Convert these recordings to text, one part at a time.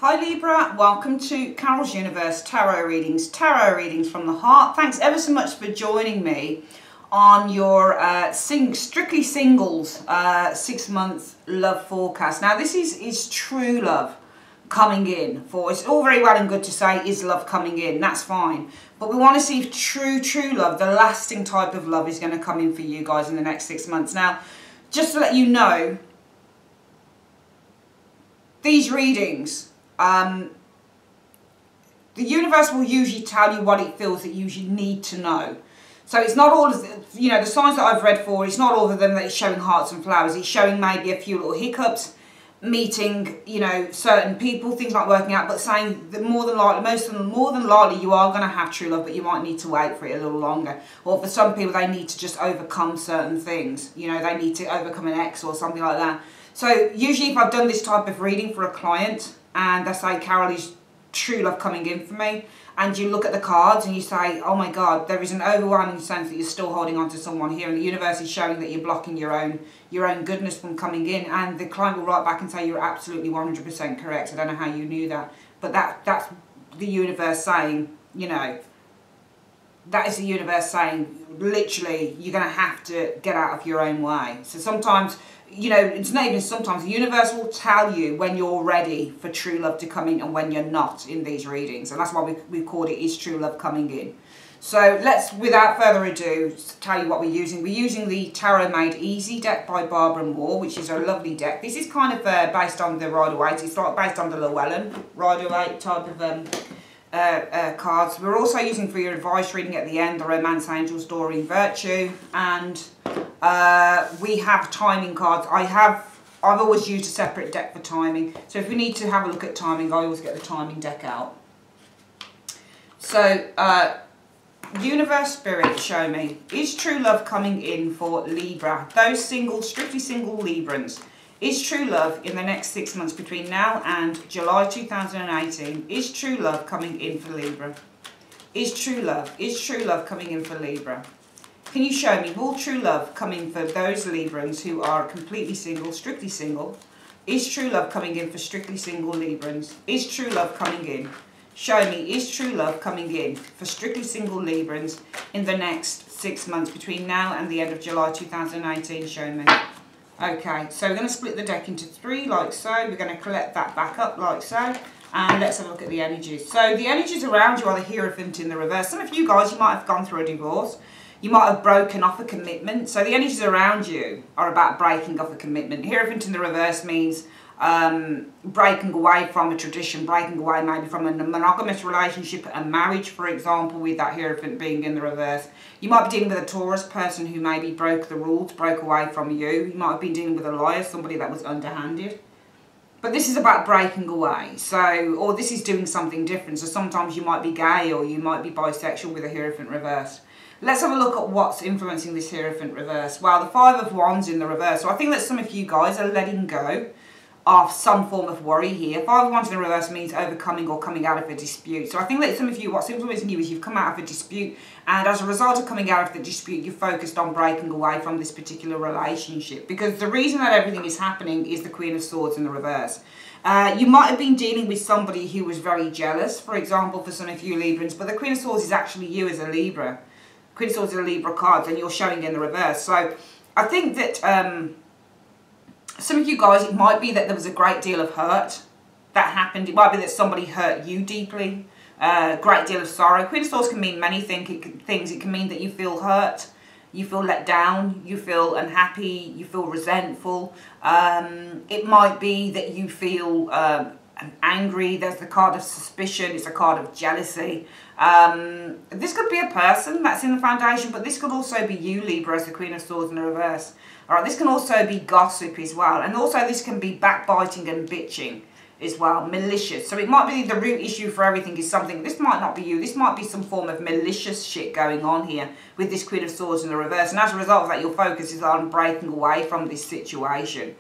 Hi Libra, welcome to Carol's Universe Tarot Readings from the heart. Thanks ever so much for joining me on your Strictly Singles 6-month love forecast. Now this is true love coming in. It's all very well and good to say is love coming in, that's fine. But we want to see if true love, the lasting type of love, is going to come in for you guys in the next 6 months. Now, just to let you know, these readings, the universe will usually tell you what it feels that you need to know. So it's not all of the, the signs that I've read for, it's not all of them that it's showing hearts and flowers. It's showing maybe a few little hiccups, meeting, certain people, things not working out, but saying that more than likely you are going to have true love, but you might need to wait for it a little longer. Or for some people, they need to just overcome certain things. They need to overcome an ex or something like that. So usually if I've done this type of reading for a client and they say, Carol, is true love coming in for me? And you look at the cards and you say, oh my God, there is an overwhelming sense that you're still holding on to someone here, and the universe is showing that you're blocking your own goodness from coming in. And the client will write back and say, you're absolutely 100% correct. I don't know how you knew that. But that's the universe saying, that is the universe saying, literally, you're going to have to get out of your own way. So sometimes, it's not even sometimes, the universe will tell you when you're ready for true love to come in and when you're not in these readings. And that's why we called it Is True Love Coming In. So let's, without further ado, tell you what we're using. We're using the Tarot Made Easy deck by Barbara Moore, which is a lovely deck. This is kind of based on the Rider-Waite. It's like based on the Llewellyn Rider-Waite type of cards. We're also using for your advice reading at the end the Romance Angels, Doreen Virtue, and we have timing cards. I've always used a separate deck for timing, so if we need to have a look at timing, I always get the timing deck out. So universe, spirit, show me, is true love coming in for Libra, those strictly single Librans? Is true love in the next 6 months between now and July 2018? Is true love coming in for Libra? Is true love coming in for Libra? Can you show me, will true love come in for those Librans who are completely single, strictly single? Is true love coming in for strictly single Librans? Is true love coming in? Show me, is true love coming in for strictly single Librans in the next 6 months between now and the end of July 2018? Show me. Okay, so we're going to split the deck into 3 like so. We're going to collect that back up like so. And let's have a look at the energies. So the energies around you are the Hierophant in the reverse. Some of you guys, you might have gone through a divorce. You might have broken off a commitment. So the energies around you are about breaking off a commitment. Hierophant in the reverse means breaking away from a tradition, breaking away maybe from a monogamous relationship, a marriage, for example, with that Hierophant being in the reverse. You might be dealing with a Taurus person who maybe broke the rules, broke away from you. You might have been dealing with a liar, somebody that was underhanded. But this is about breaking away. So, or this is doing something different. So sometimes you might be gay or you might be bisexual with a Hierophant reverse. Let's have a look at what's influencing this Hierophant reverse. Well, the 5 of Wands in the reverse. So I think that some of you guys are letting go of some form of worry here. 5 of Wands in the reverse means overcoming or coming out of a dispute. So I think that some of you, what's influencing you is you've come out of a dispute, and as a result of coming out of the dispute, you're focused on breaking away from this particular relationship. Because the reason that everything is happening is the Queen of Swords in the reverse. You might have been dealing with somebody who was very jealous, for example, for some of you Librans, but the Queen of Swords is actually you as a Libra. Queen of Swords is a Libra card, and you're showing in the reverse. So I think that some of you guys, it might be that there was a great deal of hurt that happened. It might be that somebody hurt you deeply. A great deal of sorrow. Queen of Swords can mean many things. It can mean that you feel hurt, you feel let down, you feel unhappy, you feel resentful. It might be that you feel angry. There's the card of suspicion. It's a card of jealousy. This could be a person that's in the foundation, but this could also be you, Libra, as the Queen of Swords in the reverse. Alright, this can also be gossip as well. And also this can be backbiting and bitching as well, malicious. So it might be the root issue for everything is something, this might not be you, this might be some form of malicious shit going on here with this Queen of Swords in the reverse. And as a result of that, your focus is on breaking away from this situation.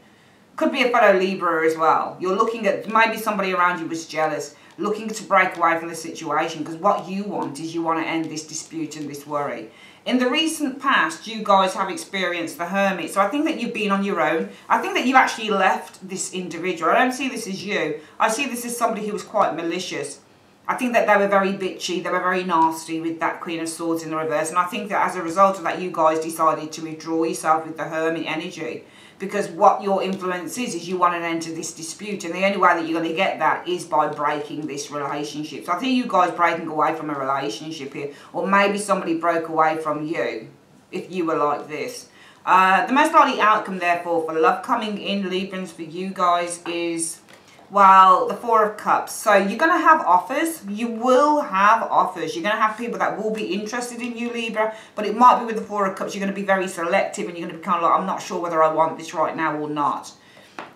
Could be a fellow Libra as well. You're looking at, maybe somebody around you was jealous, looking to break away from the situation, because what you want is you want to end this dispute and this worry. In the recent past, you guys have experienced the Hermit. So I think that you've been on your own. I think that you actually left this individual. I don't see this as you. I see this as somebody who was quite malicious. I think that they were very bitchy. They were very nasty with that Queen of Swords in the reverse. And I think that as a result of that, you guys decided to withdraw yourself with the Hermit energy. Because what your influence is you want to enter this dispute. And the only way that you're going to get that is by breaking this relationship. So I think you guys breaking away from a relationship here. Or maybe somebody broke away from you, if you were like this. The most likely outcome, therefore, for love coming in, Librans, for you guys is, well, the Four of Cups. So you're going to have offers. You will have offers. You're going to have people that will be interested in you, Libra. But it might be with the Four of Cups, you're going to be very selective and you're going to be kind of like, I'm not sure whether I want this right now or not.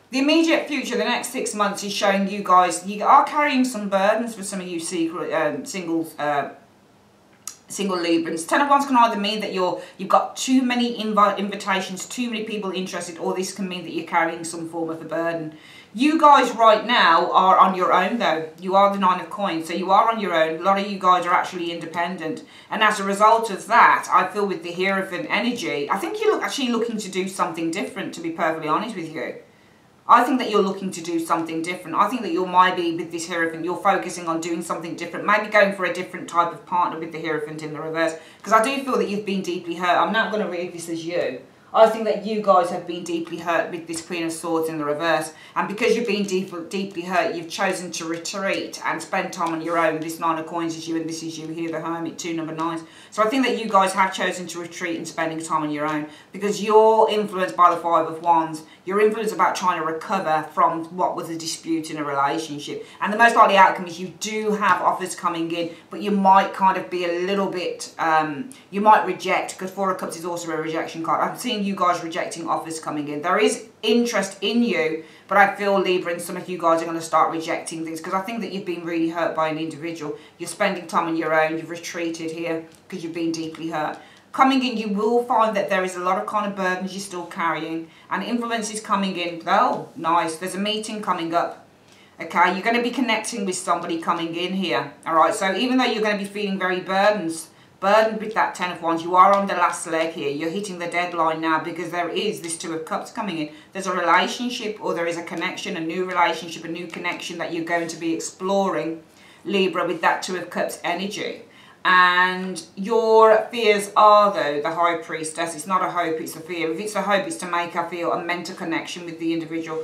The immediate future, the next 6 months, is showing you guys, you are carrying some burdens for some of you single Librans. 10 of Wands can either mean that you've got too many invitations, too many people interested, or this can mean that you're carrying some form of a burden. You guys right now are on your own though. You are the Nine of Coins, so you are on your own. A lot of you guys are actually independent. And as a result of that, I feel with the Hierophant energy, I think you're actually looking to do something different, to be perfectly honest with you. I think that you're looking to do something different. I think that you're maybe, with this Hierophant, you're focusing on doing something different. Maybe going for a different type of partner with the Hierophant in the reverse. Because I do feel that you've been deeply hurt. I'm not going to read this as you. I think that you guys have been deeply hurt with this Queen of Swords in the reverse. And because you've been deeply hurt, you've chosen to retreat and spend time on your own. This Nine of Coins is you and this is you here, the Hermit, 2 number 9s. So I think that you guys have chosen to retreat and spending time on your own. Because you're influenced by the Five of Wands. You're influenced about trying to recover from what was a dispute in a relationship. And the most likely outcome is you do have offers coming in, but you might kind of be a little bit, you might reject, because Four of Cups is also a rejection card. I'm seeing you guys rejecting offers coming in. There is interest in you, but I feel, Libra, and some of you guys are going to start rejecting things, because I think that you've been really hurt by an individual. You're spending time on your own. You've retreated here because you've been deeply hurt. Coming in, you will find that there is a lot of kind of burdens you're still carrying, and influence is coming in. Oh, nice. There's a meeting coming up. Okay, you're going to be connecting with somebody coming in here. All right, so even though you're going to be feeling very burdened with that 10 of Wands, you are on the last leg here. You're hitting the deadline now because there is this 2 of Cups coming in. There's a relationship, or there is a connection, a new relationship, a new connection that you're going to be exploring, Libra, with that 2 of Cups energy. And your fears are, though, the High Priestess. It's not a hope, it's a fear. If it's a hope, it's to make her feel a mental connection with the individual.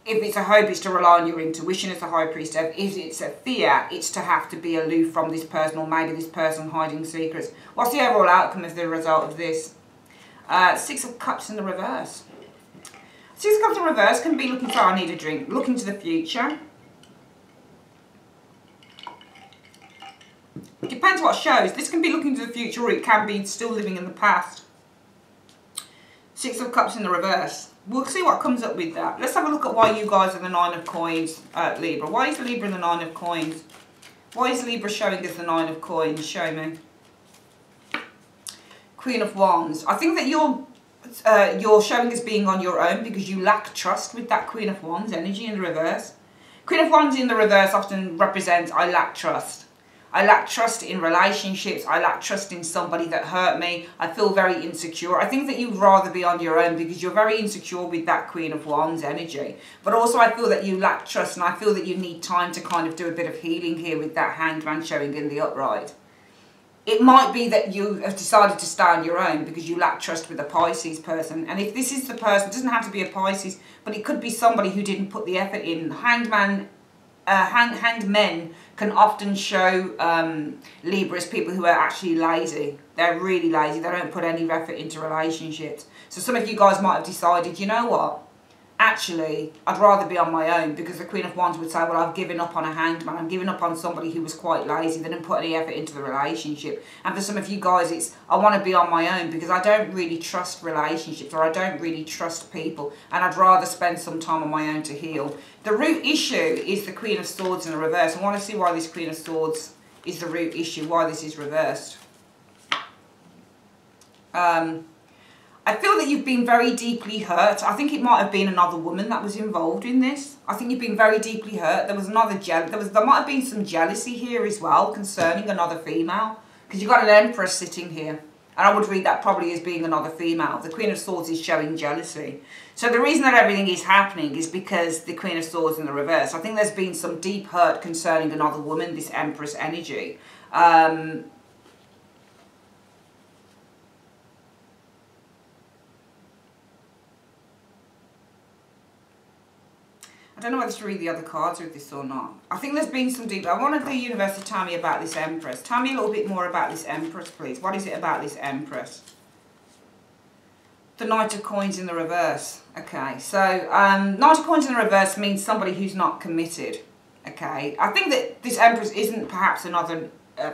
If it's a hope, it's to rely on your intuition as the High Priestess. If it's a fear, it's to have to be aloof from this person, or maybe this person hiding secrets. What's the overall outcome as the result of this? 6 of Cups in the reverse. 6 of Cups in reverse can be looking for, I need a drink, looking to the future. It depends what shows. This can be looking to the future, or it can be still living in the past. 6 of Cups in the reverse. We'll see what comes up with that. Let's have a look at why you guys are the 9 of Coins, Libra. Why is Libra the 9 of Coins? Why is Libra showing us the 9 of Coins? Show me. Queen of Wands. I think that you're showing us being on your own because you lack trust with that Queen of Wands energy in the reverse. Queen of Wands in the reverse often represents, I lack trust. I lack trust in relationships. I lack trust in somebody that hurt me. I feel very insecure. I think that you'd rather be on your own because you're very insecure with that Queen of Wands energy. But also I feel that you lack trust, and I feel that you need time to kind of do a bit of healing here with that Hanged Man showing in the upright. It might be that you have decided to stay on your own because you lack trust with a Pisces person. And if this is the person, it doesn't have to be a Pisces, but it could be somebody who didn't put the effort in. Hanged men can often show Libra as people who are actually lazy. They're really lazy. They don't put any effort into relationships. So some of you guys might have decided, you know what? Actually, I'd rather be on my own, because the Queen of Wands would say, well, I've given up on a hanged man. I'm giving up on somebody who was quite lazy. They didn't put any effort into the relationship. And for some of you guys, it's, I want to be on my own because I don't really trust relationships, or I don't really trust people. And I'd rather spend some time on my own to heal. The root issue is the Queen of Swords in the reverse. I want to see why this Queen of Swords is the root issue, why this is reversed. I feel that you've been very deeply hurt. I think it might have been another woman that was involved in this. I think you've been very deeply hurt. There was another there might have been some jealousy here as well concerning another female, because you've got an Empress sitting here. And I would read that probably as being another female. The Queen of Swords is showing jealousy. So the reason that everything is happening is because the Queen of Swords in the reverse. I think there's been some deep hurt concerning another woman, this Empress energy. I don't know whether to read the other cards with this or not. I think there's been some deep... I wanted the universe to tell me about this Empress. Tell me a little bit more about this Empress, please. What is it about this Empress? The Knight of Coins in the reverse. Okay, so Knight of Coins in the reverse means somebody who's not committed. Okay, I think that this Empress isn't perhaps another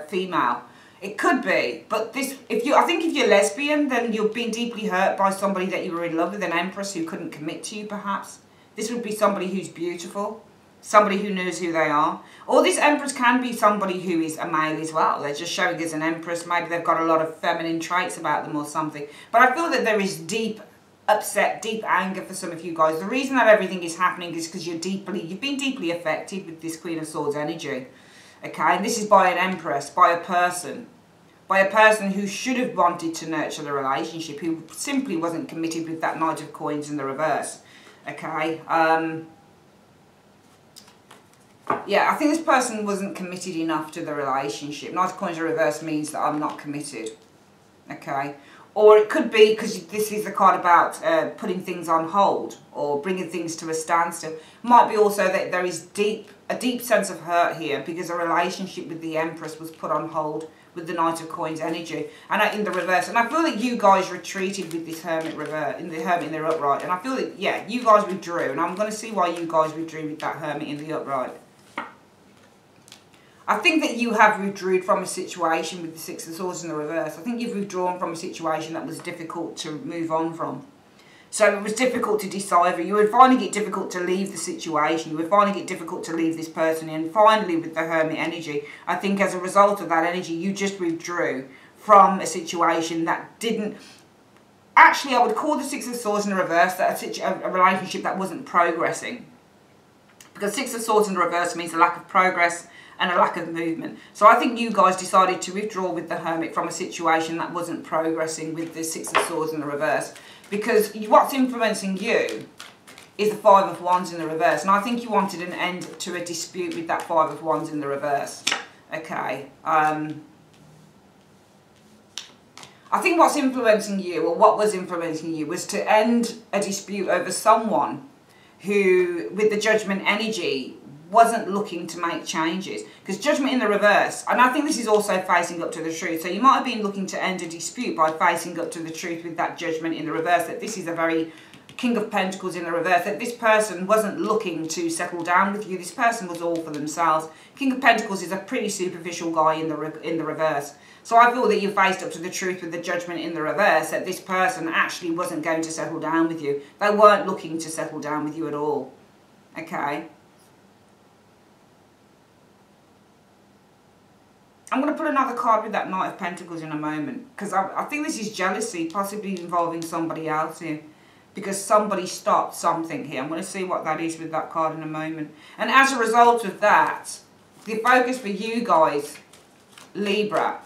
female. It could be, but this, I think if you're lesbian, then you're being deeply hurt by somebody that you were in love with, an Empress who couldn't commit to you, perhaps. This would be somebody who's beautiful, somebody who knows who they are. Or this Empress can be somebody who is a male as well. They're just showing as an Empress. Maybe they've got a lot of feminine traits about them or something. But I feel that there is deep upset, deep anger for some of you guys. The reason that everything is happening is because you've been deeply affected with this Queen of Swords energy. Okay, and this is by an Empress, by a person who should have wanted to nurture the relationship, who simply wasn't committed with that Knight of Coins in the reverse. Okay, yeah, I think this person wasn't committed enough to the relationship. Knight of Coins in reverse means that I'm not committed. Okay, or it could be because this is the card about putting things on hold or bringing things to a standstill. Might be also that there is a deep sense of hurt here because a relationship with the Empress was put on hold with the Knight of Coins energy and in the reverse. And I feel that you guys retreated with this Hermit reverse, in the Hermit in the upright. And I feel that, yeah, you guys withdrew. And I'm going to see why you guys withdrew with that Hermit in the upright. I think that you have withdrawn from a situation with the Six of Swords in the reverse. I think you've withdrawn from a situation that was difficult to move on from. So it was difficult to decipher. You were finding it difficult to leave the situation. You were finding it difficult to leave this person. And finally, with the Hermit energy, I think as a result of that energy, you just withdrew from a situation that didn't... Actually, I would call the Six of Swords in the reverse that a relationship that wasn't progressing. Because Six of Swords in the reverse means a lack of progress and a lack of movement. So I think you guys decided to withdraw with the Hermit from a situation that wasn't progressing with the Six of Swords in the reverse. Because what's influencing you is the Five of Wands in the reverse. And I think you wanted an end to a dispute with that Five of Wands in the reverse. Okay. I think what's influencing you, or what was influencing you, was to end a dispute over someone who, with the Judgment energy, wasn't looking to make changes. Because Judgment in the reverse, and I think this is also facing up to the truth. So you might have been looking to end a dispute by facing up to the truth with that Judgment in the reverse. That this is a very King of Pentacles in the reverse. That this person wasn't looking to settle down with you. This person was all for themselves. King of Pentacles is a pretty superficial guy in the reverse. So I feel that you faced up to the truth with the Judgment in the reverse. That this person actually wasn't going to settle down with you. They weren't looking to settle down with you at all. Okay. I'm going to put another card with that Knight of Pentacles in a moment. Because I think this is jealousy, possibly involving somebody else here. Because somebody stopped something here. I'm going to see what that is with that card in a moment. And as a result of that, the focus for you guys, Libra,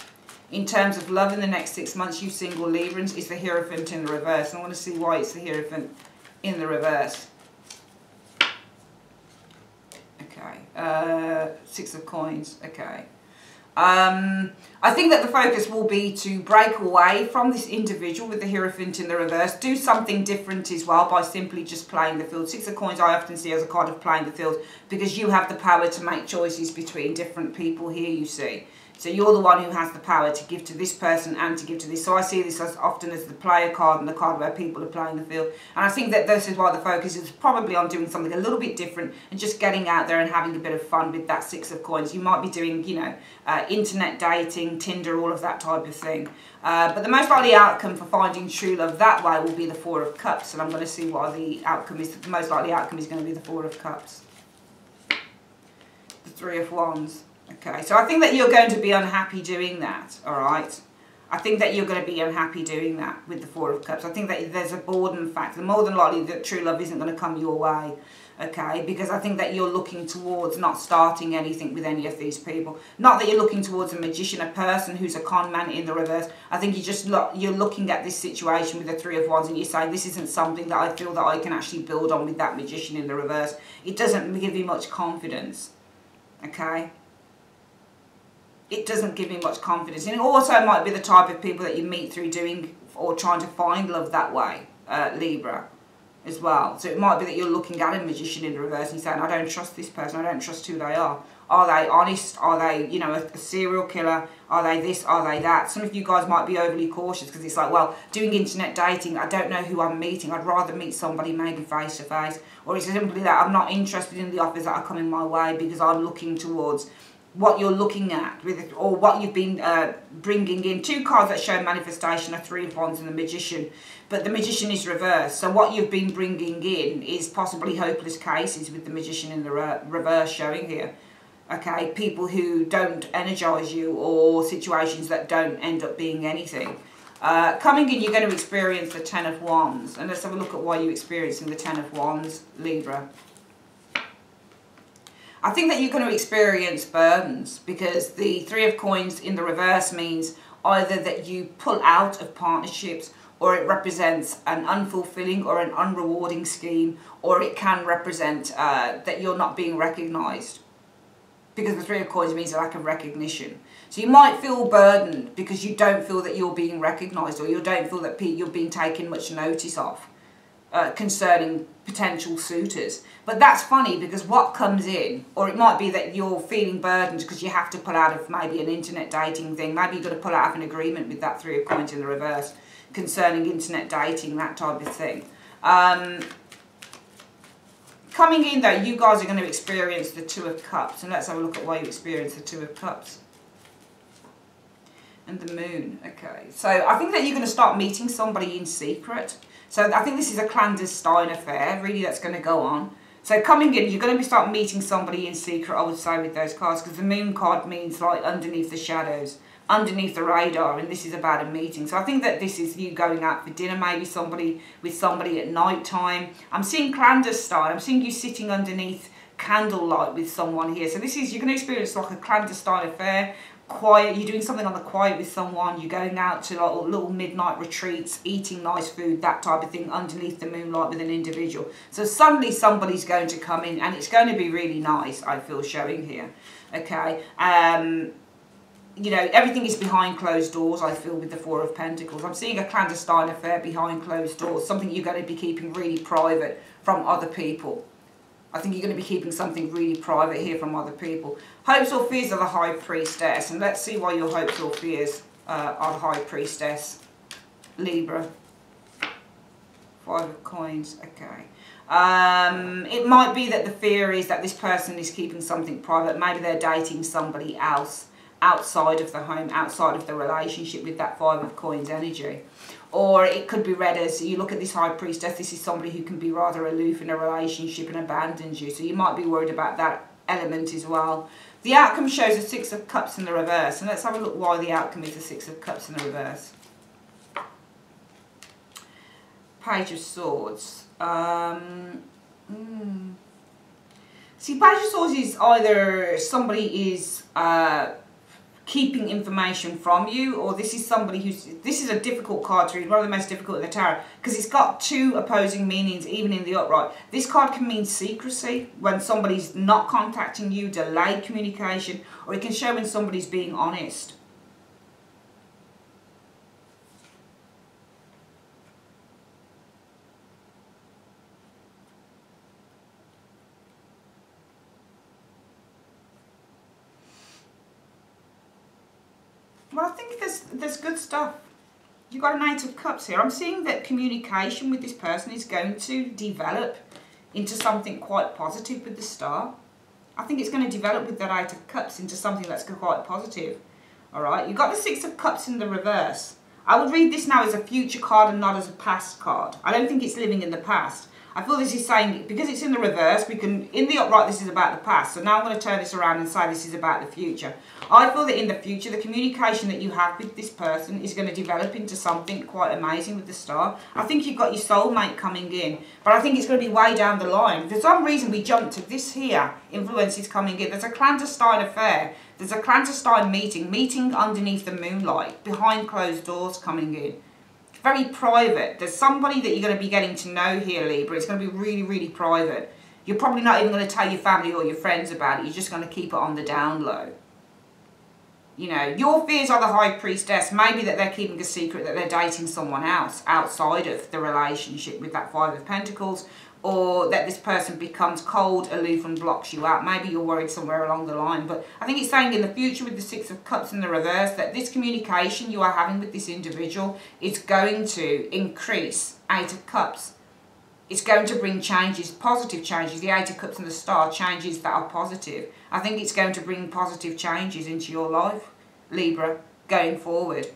in terms of love in the next 6 months, you single Librans, is the Hierophant in the reverse. And I want to see why it's the Hierophant in the reverse. Okay. Six of Coins. Okay. I think that the focus will be to break away from this individual with the Hierophant in the reverse. Do something different as well by simply just playing the field. Six of Coins I often see as a card of playing the field because you have the power to make choices between different people here, you see. So you're the one who has the power to give to this person and to give to this. So I see this as often as the player card and the card where people are playing the field. And I think that this is why the focus is probably on doing something a little bit different and just getting out there and having a bit of fun with that Six of Coins. You might be doing, you know, internet dating, Tinder, all of that type of thing. But the most likely outcome for finding true love that way will be the Four of Cups. And I'm going to see why the outcome is, the most likely outcome is going to be the Four of Cups. The Three of Wands. Okay, so I think that you're going to be unhappy doing that, all right? I think that you're going to be unhappy doing that with the Four of Cups. I think that there's a boredom factor. More than likely that true love isn't going to come your way, okay? Because I think that you're looking towards not starting anything with any of these people. Not that you're looking towards a magician, a person who's a con man in the reverse. I think you're looking at this situation with the Three of Wands and you're saying, this isn't something that I feel that I can actually build on with that magician in the reverse. It doesn't give you much confidence, okay? It doesn't give me much confidence. And it also might be the type of people that you meet through doing or trying to find love that way, Libra, as well. So it might be that you're looking at a magician in the reverse and saying, I don't trust this person, I don't trust who they are. Are they honest? Are they, you know, a serial killer? Are they this? Are they that? Some of you guys might be overly cautious because it's like, well, doing internet dating, I don't know who I'm meeting. I'd rather meet somebody maybe face to face. Or it's simply that I'm not interested in the offers that are coming my way because I'm looking towards what you're looking at with it, or what you've been bringing in. Two cards that show manifestation are Three of Wands and the Magician, but the Magician is reversed. So what you've been bringing in is possibly hopeless cases with the Magician in the reverse showing here. Okay, people who don't energize you or situations that don't end up being anything. Coming in, you're going to experience the Ten of Wands, and let's have a look at why you're experiencing the Ten of Wands, Libra. I think that you're going to experience burdens because the Three of Coins in the reverse means either that you pull out of partnerships, or it represents an unfulfilling or an unrewarding scheme, or it can represent that you're not being recognised, because the Three of Coins means a lack of recognition. So you might feel burdened because you don't feel that you're being recognised, or you don't feel that you're being taken much notice of concerning potential suitors. But that's funny because what comes in, or it might be that you're feeling burdened because you have to pull out of maybe an internet dating thing. Maybe you've got to pull out of an agreement with that Three of Coins in the reverse concerning internet dating, that type of thing. Coming in though, you guys are going to experience the Two of Cups. And let's have a look at why you experience the Two of Cups. And the Moon. Okay, so I think that you're going to start meeting somebody in secret. So I think this is a clandestine affair, really, that's going to go on. So coming in, you're going to start meeting somebody in secret, I would say, with those cards. Because the Moon card means like underneath the shadows, underneath the radar. And this is about a meeting. So I think that this is you going out for dinner, maybe with somebody at night time. I'm seeing clandestine. I'm seeing you sitting underneath candlelight with someone here. So this is, you're going to experience like a clandestine affair. Quiet, you're doing something on the quiet with someone, you're going out to like little midnight retreats, eating nice food, that type of thing, underneath the moonlight with an individual. So suddenly somebody's going to come in and it's going to be really nice, I feel, showing here. Okay, you know, everything is behind closed doors, I feel, with the Four of Pentacles. I'm seeing a clandestine affair behind closed doors, something you're going to be keeping really private from other people. I think you're going to be keeping something really private here from other people. Hopes or fears are the High Priestess. And let's see why your hopes or fears are the High Priestess. Libra. Five of Coins. Okay. It might be that the fear is that this person is keeping something private. Maybe they're dating somebody else outside of the home, outside of the relationship with that Five of Coins energy. Or it could be read as, you look at this High Priestess, this is somebody who can be rather aloof in a relationship and abandons you. So you might be worried about that element as well. The outcome shows a Six of Cups in the reverse. And let's have a look why the outcome is the Six of Cups in the reverse. Page of Swords. See, Page of Swords is either somebody is keeping information from you, or this is somebody who's, this is a difficult card to read, one of the most difficult in the tarot, because it's got two opposing meanings even in the upright. This card can mean secrecy, when somebody's not contacting you, delayed communication, or it can show when somebody's being honest. Well, I think there's good stuff. You've got an Eight of Cups here. I'm seeing that communication with this person is going to develop into something quite positive with the Star. I think it's going to develop with that Eight of Cups into something that's quite positive. Alright, you've got the Six of Cups in the reverse. I would read this now as a future card and not as a past card. I don't think it's living in the past. I feel this is saying, because it's in the reverse, we can, in the upright, this is about the past. So now I'm going to turn this around and say this is about the future. I feel that in the future, the communication that you have with this person is going to develop into something quite amazing with the star. I think you've got your soulmate coming in, but I think it's going to be way down the line. For some reason, we jumped to this here, influence is coming in. There's a clandestine affair. There's a clandestine meeting underneath the moonlight, behind closed doors coming in. Very private. There's somebody that you're going to be getting to know here, Libra. It's going to be really, really private. You're probably not even going to tell your family or your friends about it. You're just going to keep it on the down low. You know, your fears are the High Priestess. Maybe that they're keeping a secret that they're dating someone else outside of the relationship with that Five of Pentacles. Or that this person becomes cold, aloof and blocks you out. Maybe you're worried somewhere along the line. But I think it's saying in the future with the Six of Cups in the reverse that this communication you are having with this individual is going to increase. Eight of Cups. It's going to bring changes, positive changes. The Eight of Cups and the Star, changes that are positive. I think it's going to bring positive changes into your life, Libra, going forward.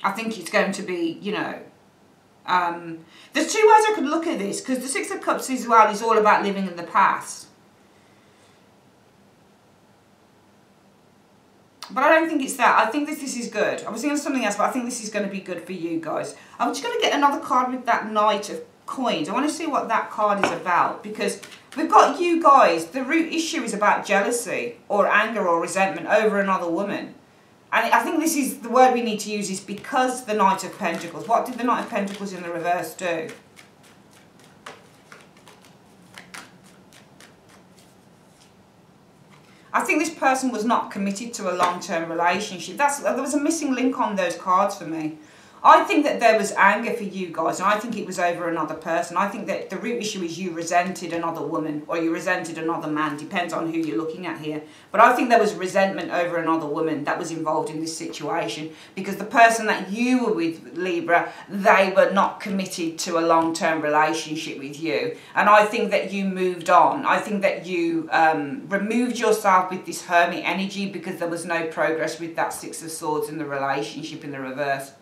I think it's going to be, you know, there's two ways I could look at this, because the Six of Cups as well is all about living in the past. But I don't think it's that. I think this is good. I was thinking of something else, but I think this is going to be good for you guys. I'm just going to get another card with that Knight of Coins. I want to see what that card is about, because we've got you guys. The root issue is about jealousy or anger or resentment over another woman. And I think this is the word we need to use is because the Knight of Pentacles. What did the Knight of Pentacles in the reverse do? I think this person was not committed to a long-term relationship. There was a missing link on those cards for me. I think that there was anger for you guys, and I think it was over another person. I think that the root issue is you resented another woman or you resented another man. Depends on who you're looking at here. But I think there was resentment over another woman that was involved in this situation, because the person that you were with, Libra, they were not committed to a long-term relationship with you. And I think that you moved on. I think that you removed yourself with this Hermit energy because there was no progress with that Six of Swords in the relationship in the reverse.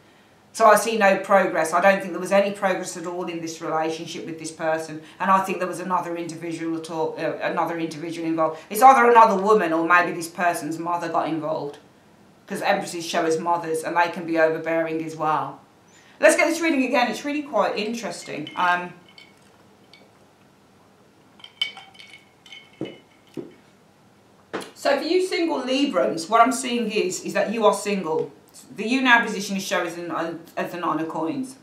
So I see no progress. I don't think there was any progress at all in this relationship with this person. And I think there was another individual involved. It's either another woman or maybe this person's mother got involved. Because Empresses show us mothers and they can be overbearing as well. Let's get this reading again. It's really quite interesting. So for you single Librans, what I'm seeing is that you are single. The you now position is shown as the Nine of Coins.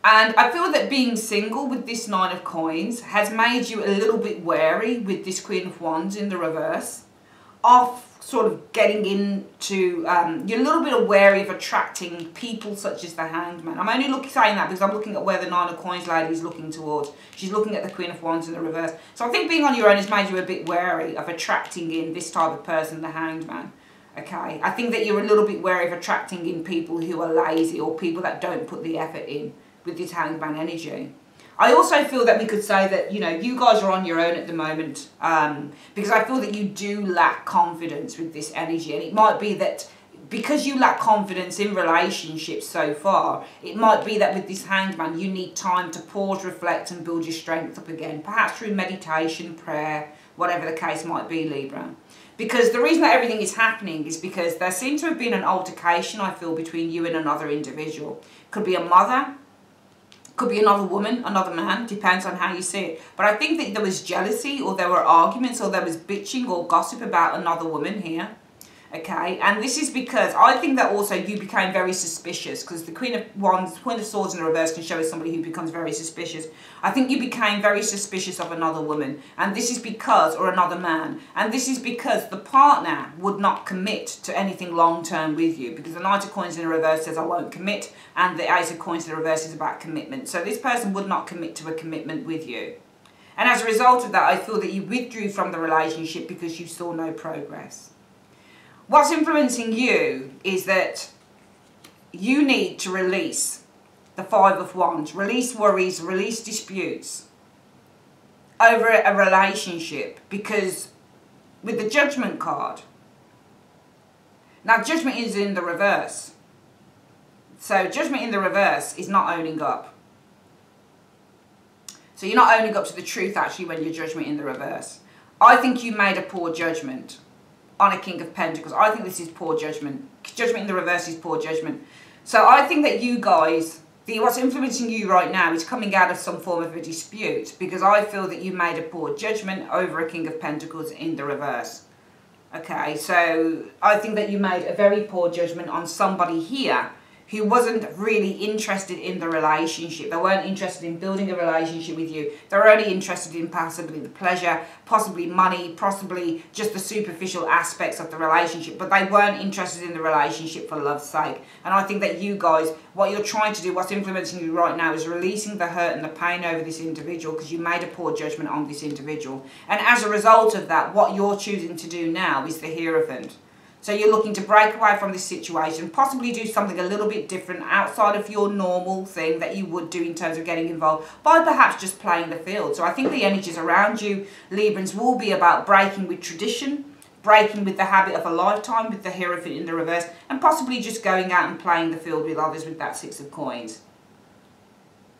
And I feel that being single with this Nine of Coins has made you a little bit wary with this Queen of Wands in the reverse of sort of getting into, you're a little bit wary of attracting people such as the Hanged Man. I'm only saying that because I'm looking at where the Nine of Coins lady is looking towards. She's looking at the Queen of Wands in the reverse. So I think being on your own has made you a bit wary of attracting in this type of person, the Hanged Man. Okay, I think that you're a little bit wary of attracting in people who are lazy or people that don't put the effort in with this Hanged Man energy. I also feel that we could say that, you know, you guys are on your own at the moment because I feel that you do lack confidence with this energy. And it might be that because you lack confidence in relationships so far, it might be that with this Hanged Man, you need time to pause, reflect and build your strength up again. Perhaps through meditation, prayer, whatever the case might be, Libra. Because the reason that everything is happening is because there seems to have been an altercation, I feel, between you and another individual. Could be a mother, could be another woman, another man, depends on how you see it. But I think that there was jealousy or there were arguments or there was bitching or gossip about another woman here. Okay, and this is because I think that also you became very suspicious, because the Queen of Wands, Queen of Swords in the reverse can show us somebody who becomes very suspicious. I think you became very suspicious of another woman, and this is because, or another man, and this is because the partner would not commit to anything long-term with you, because the Knight of Coins in the reverse says I won't commit, and the Ace of Coins in the reverse is about commitment. So this person would not commit to a commitment with you. And as a result of that, I feel that you withdrew from the relationship because you saw no progress. What's influencing you is that you need to release the Five of Wands, release worries, release disputes over a relationship, because with the Judgment card, now Judgment is in the reverse. So Judgment in the reverse is not owning up. So you're not owning up to the truth actually when you're Judgment in the reverse. I think you made a poor judgment on a King of Pentacles. I think this is poor judgment. Judgment in the reverse is poor judgment. So I think that you guys, what's influencing you right now is coming out of some form of a dispute, because I feel that you made a poor judgment over a King of Pentacles in the reverse. Okay, so I think that you made a very poor judgment on somebody here who wasn't really interested in the relationship. They weren't interested in building a relationship with you. They were only interested in possibly the pleasure, possibly money, possibly just the superficial aspects of the relationship. But they weren't interested in the relationship for love's sake. And I think that you guys, what you're trying to do, what's influencing you right now is releasing the hurt and the pain over this individual, because you made a poor judgment on this individual. And as a result of that, what you're choosing to do now is the Hierophant. So you're looking to break away from this situation, possibly do something a little bit different outside of your normal thing that you would do in terms of getting involved, by perhaps just playing the field. So I think the energies around you, Librans, will be about breaking with tradition, breaking with the habit of a lifetime with the Hierophant in the reverse, and possibly just going out and playing the field with others with that Six of Coins.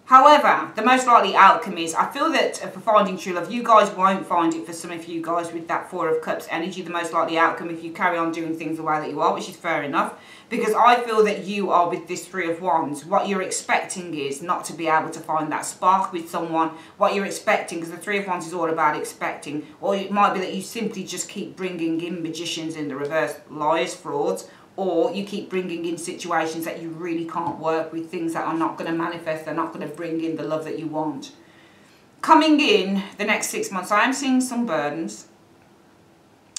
However, the most likely outcome is, I feel that for finding true love, you guys won't find it for some of you guys with that Four of Cups energy. The most likely outcome, if you carry on doing things the way that you are, which is fair enough, because I feel that you are with this Three of Wands. What you're expecting is not to be able to find that spark with someone. What you're expecting, because the Three of Wands is all about expecting, or it might be that you simply just keep bringing in magicians in the reverse, liars, frauds, or you keep bringing in situations that you really can't work with, things that are not going to manifest, they're not going to bring in the love that you want. Coming in the next 6 months, I am seeing some burdens.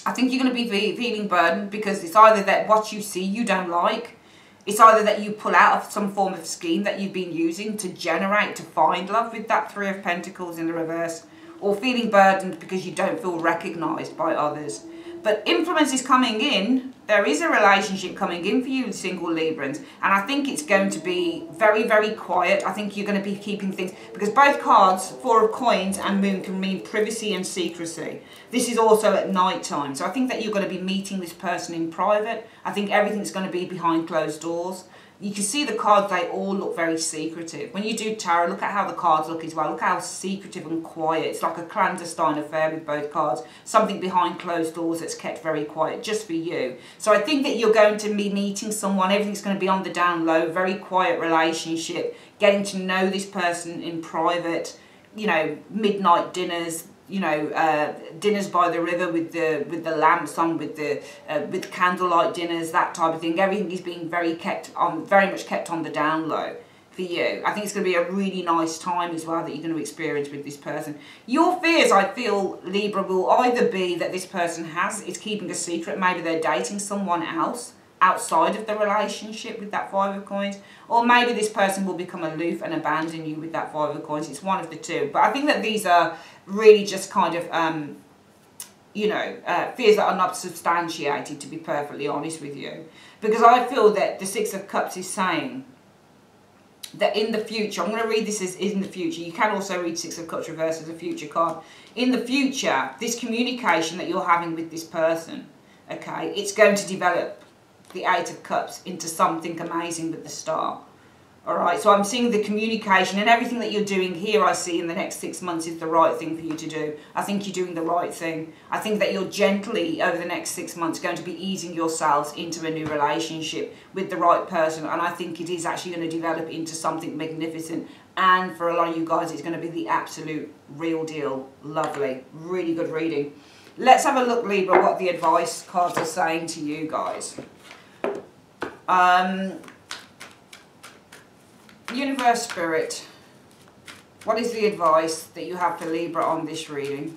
I think you're going to be feeling burdened, because it's either that what you see you don't like, it's either that you pull out of some form of scheme that you've been using to generate, to find love with that Three of Pentacles in the reverse, or feeling burdened because you don't feel recognised by others. But influence is coming in. There is a relationship coming in for you, single Librans. And I think it's going to be very, very quiet. I think you're going to be keeping things, because both cards, Four of Coins and Moon, can mean privacy and secrecy. This is also at night time. So I think that you're going to be meeting this person in private. I think everything's going to be behind closed doors. You can see the cards, they all look very secretive. When you do tarot, look at how the cards look as well. Look how secretive and quiet. It's like a clandestine affair with both cards. Something behind closed doors that's kept very quiet, just for you. So I think that you're going to be meeting someone. Everything's going to be on the down low. Very quiet relationship. Getting to know this person in private. You know, midnight dinners. You know, dinners by the river with the lamps on, with candlelight dinners, that type of thing. Everything is being very much kept on the down low for you. I think it's going to be a really nice time as well that you're going to experience with this person. Your fears, I feel, Libra, will either be that this person is keeping a secret. Maybe they're dating someone else outside of the relationship with that Five of Coins, or maybe this person will become aloof and abandon you with that Five of Coins. It's one of the two. But I think that these are really just kind of, you know, fears that are not substantiated, to be perfectly honest with you. Because I feel that the Six of Cups is saying that in the future, I'm going to read this as in the future. You can also read Six of Cups reverse as a future card. In the future, this communication that you're having with this person, okay, it's going to develop the Eight of Cups into something amazing with the Star. Alright, so I'm seeing the communication and everything that you're doing here, I see in the next 6 months is the right thing for you to do. I think you're doing the right thing. I think that you're gently, over the next 6 months, going to be easing yourselves into a new relationship with the right person. And I think it is actually going to develop into something magnificent. And for a lot of you guys, it's going to be the absolute real deal. Lovely. Really good reading. Let's have a look, Libra, what the advice cards are saying to you guys. Universe Spirit, what is the advice that you have for Libra on this reading?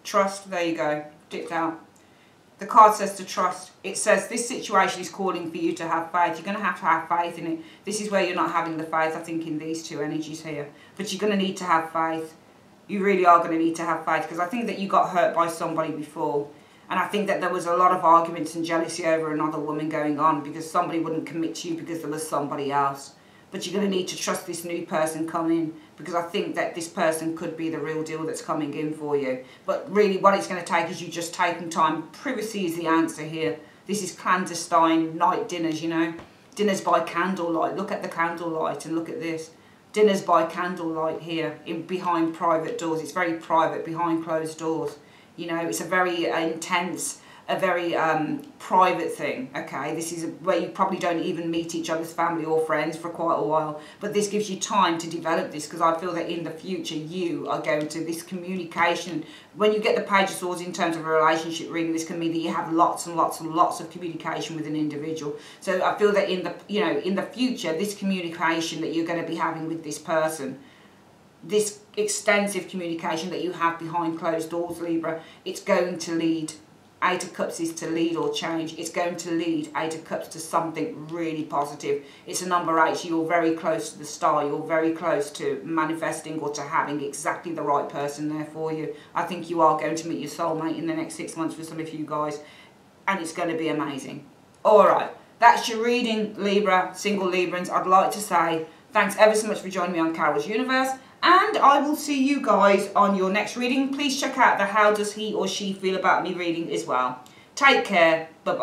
Trust, there you go, dipped out. The card says to trust. It says this situation is calling for you to have faith. You're going to have faith in it. This is where you're not having the faith, I think, in these two energies here. But you're going to need to have faith. You really are going to need to have faith, because I think that you got hurt by somebody before. And I think that there was a lot of arguments and jealousy over another woman going on because somebody wouldn't commit to you because there was somebody else. But you're going to need to trust this new person coming, because I think that this person could be the real deal that's coming in for you. But really what it's going to take is you just taking time. Privacy is the answer here. This is clandestine night dinners, you know. Dinners by candlelight. Look at the candlelight and look at this. Dinners by candlelight here, behind private doors. It's very private, behind closed doors. You know, it's a very intense, a very private thing, okay? This is where you probably don't even meet each other's family or friends for quite a while, but this gives you time to develop this, because I feel that in the future you are going to, this communication, when you get the Page of Swords in terms of a relationship reading, this can mean that you have lots and lots and lots of communication with an individual. So I feel that in the, you know, in the future, this communication that you're going to be having with this person, this extensive communication that you have behind closed doors, Libra, it's going to lead. Eight of Cups is to lead or change. It's going to lead, Eight of Cups, to something really positive. It's a number 8, so you're very close to the star. You're very close to manifesting or to having exactly the right person there for you. I think you are going to meet your soulmate in the next 6 months for some of you guys, and it's going to be amazing. Alright, that's your reading, Libra, single Librans. I'd like to say thanks ever so much for joining me on Carol's Universe, and I will see you guys on your next reading. Please check out the How Does He or She Feel About Me reading as well. Take care. Bye-bye.